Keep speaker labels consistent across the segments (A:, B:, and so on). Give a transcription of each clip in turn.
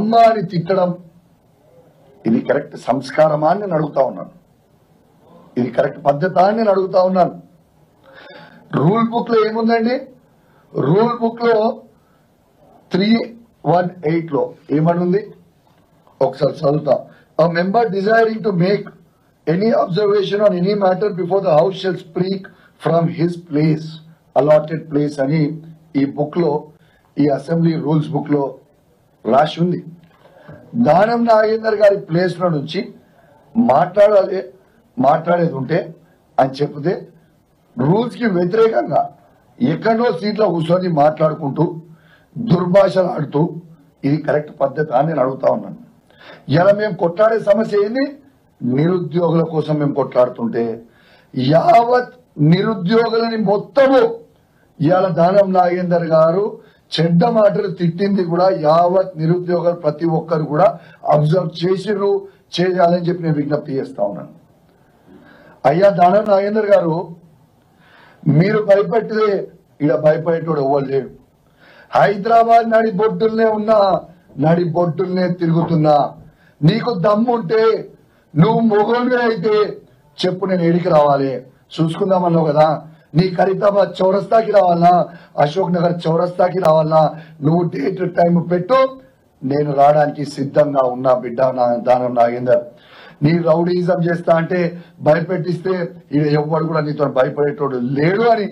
A: అమ్మ అని తిట్టడం ఇది కరెక్ట్ సంస్కారమా అని నేను అడుగుతా ఉన్నాను. ఇది కరెక్ట్ పద్ధత అని నేను అడుగుతా ఉన్నాను. రూల్ బుక్ లో ఏముందండి? రూల్ బుక్ లో 318 లో ఏమనుంది ఒకసారి చదువుతా. A member desiring to make any observation on any matter before the house shall speak from his place, allotted place అని ఈ బుక్ లో, ఈ అసెంబ్లీ రూల్స్ బుక్ లో రాసి ఉంది. దానం నాగేందర్ గారి ప్లేస్ లో నుంచి మాట్లాడేది ఉంటే అని చెప్తే రూల్స్ కి వ్యతిరేకంగా ఎక్కడో సీట్లో కూర్చొని మాట్లాడుకుంటూ దుర్భాషలు ఆడుతూ ఇది కరెక్ట్ పద్ధతి అని నేను అడుగుతా ఉన్నాను. ఇలా మేము కొట్లాడే సమస్య ఏంది? నిరుద్యోగుల కోసం మేము కొట్లాడుతుంటే యావత్ నిరుద్యోగులని మొత్తము ఇవాళ దానం నాగేందర్ గారు చెడ్డ మాటలు తిట్టింది కూడా యావత్ నిరుద్యోగులు ప్రతి ఒక్కరు కూడా అబ్జర్వ్ చేసిర్రు, చేయాలని చెప్పి నేను విజ్ఞప్తి చేస్తా ఉన్నాను. అయ్యా దానం నాగేందర్ గారు, మీరు భయపెట్టితే ఇక్కడ భయపడేటోడు ఎవ్వరు లేడు. హైదరాబాద్ నడి బొడ్డుల్నే తిరుగుతున్నా. నీకు దమ్ముంటే నువ్వు మొగోనివి అయితే చెప్పు, నేను ఏడికి రావాలి చూసుకుందామన్నావు కదా. నీ ఖరీదాబాద్ చౌరస్తాకి రావాలన్నా, అశోక్ నగర్ చౌరస్తాకి రావాలన్నా, నువ్వు డేట్ టైం పెట్టు, నేను రావడానికి సిద్ధంగా ఉన్నా బిడ్డ దానం నాగేందర్. నీ రౌడీజం చేస్తా అంటే భయపెట్టిస్తే ఇది ఎవ్వడు కూడా నీతో భయపడేటోడు లేడు అని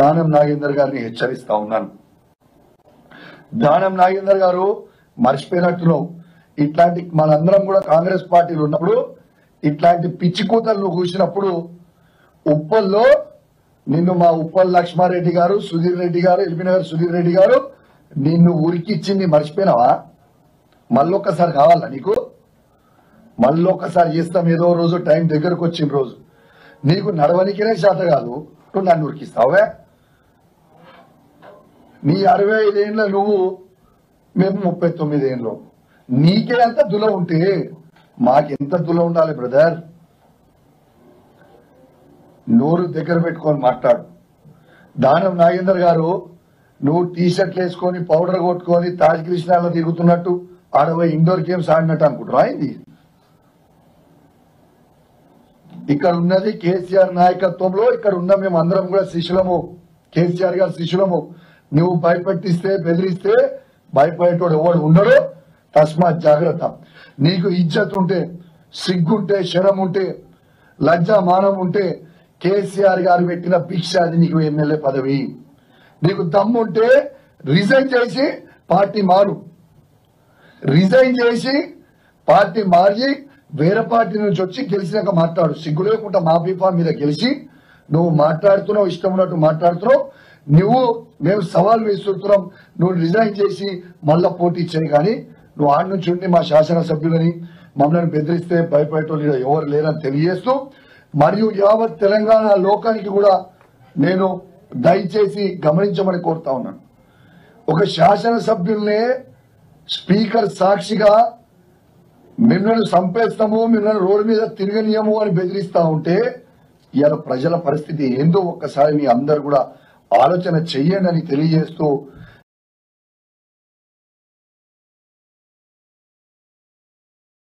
A: దానం నాగేందర్ గారిని హెచ్చరిస్తా ఉన్నాను. దానం నాగేందర్ గారు మర్చిపోయినట్టున్నావు. ఇట్లాంటి మనందరం కూడా కాంగ్రెస్ పార్టీలు ఉన్నప్పుడు ఇట్లాంటి పిచ్చి కూతలు కూర్చున్నప్పుడు ఉప్పల్లో నిన్ను మా ఉప్పల్ లక్ష్మారెడ్డి గారు, సుధీర్ రెడ్డి గారు, ఎల్బీనగర్ సుధీర్ రెడ్డి గారు నిన్ను ఉరికిచ్చింది మర్చిపోయినావా? మళ్ళొక్కసారి కావాలా నీకు? మళ్ళొక్కసారి చేస్తాం ఏదో రోజు, టైం దగ్గరకు వచ్చిన రోజు. నీకు నడవనికినే శాత కాదు, నువ్వు నన్ను ఉరికిస్తావే. నీ 65 ఏళ్ళ నువ్వు, మేము 39 ఏళ్ళు. నీకే అంత దుల ఉంటే మాకెంత దుల ఉండాలి బ్రదర్? నోరు దగ్గర పెట్టుకొని మాట్లాడు. దానం నాగేందర్ గారు, నువ్వు టీ షర్ట్లు వేసుకొని పౌడర్ కొట్టుకొని తాజ్ కృష్ణాలో తిరుగుతున్నట్టు ఆడవై ఇండోర్ గేమ్స్ ఆడినట్టు అనుకుంటున్నా ఇది? ఇక్కడ ఉన్నది కేసీఆర్ నాయకత్వంలో, ఇక్కడ ఉన్న మేము అందరం కూడా శిష్యులము, కేసీఆర్ గారు శిష్యులము. నువ్వు భయపెట్టిస్తే బెదిరిస్తే భయపడేటోడు ఎవడు ఉండడు. తస్మాత్ జాగ్రత్త. నీకు ఇజ్జత్ ఉంటే, సిగ్గుంటే, శరం ఉంటే, లజ్జా మానం ఉంటే కేసీఆర్ గారు పెట్టిన భిక్ష అది నీకు ఎమ్మెల్యే పదవి. నీకు దమ్ముంటే రిజైన్ చేసి పార్టీ మారు. రిజైన్ చేసి పార్టీ మారి వేరే పార్టీ నుంచి వచ్చి గెలిచినాక మాట్లాడు. సిగ్గు లేకుండా మా బీఫా మీద గెలిచి నువ్వు మాట్లాడుతున్నావు, ఇష్టం ఉన్నట్టు మాట్లాడుతున్నావు. నువ్వు మేము సవాల్ విసురుతున్నాం, నువ్వు రిజైన్ చేసి మళ్ళా పోటీ చేయి. కానీ నువ్వు ఆడి నుంచి ఉండి మా శాసనసభ్యులని మమ్మల్ని బెదిరిస్తే భయపడేటోళ్ళు ఎవరు లేరని తెలియజేస్తూ, మరియు యావత్ తెలంగాణ లోకానికి కూడా నేను దయచేసి గమనించమని కోరుతా ఉన్నాను. ఒక శాసనసభ్యుల్నే స్పీకర్ సాక్షిగా మిమ్మల్ని చంపేస్తాము, మిమ్మల్ని రోడ్డు మీద తిరగనీయము అని బెదిరిస్తా ఉంటే ఇవాళ ప్రజల పరిస్థితి ఏందో ఒక్కసారి మీ అందరు కూడా ఆలోచన చెయ్యండి అని తెలియజేస్తూ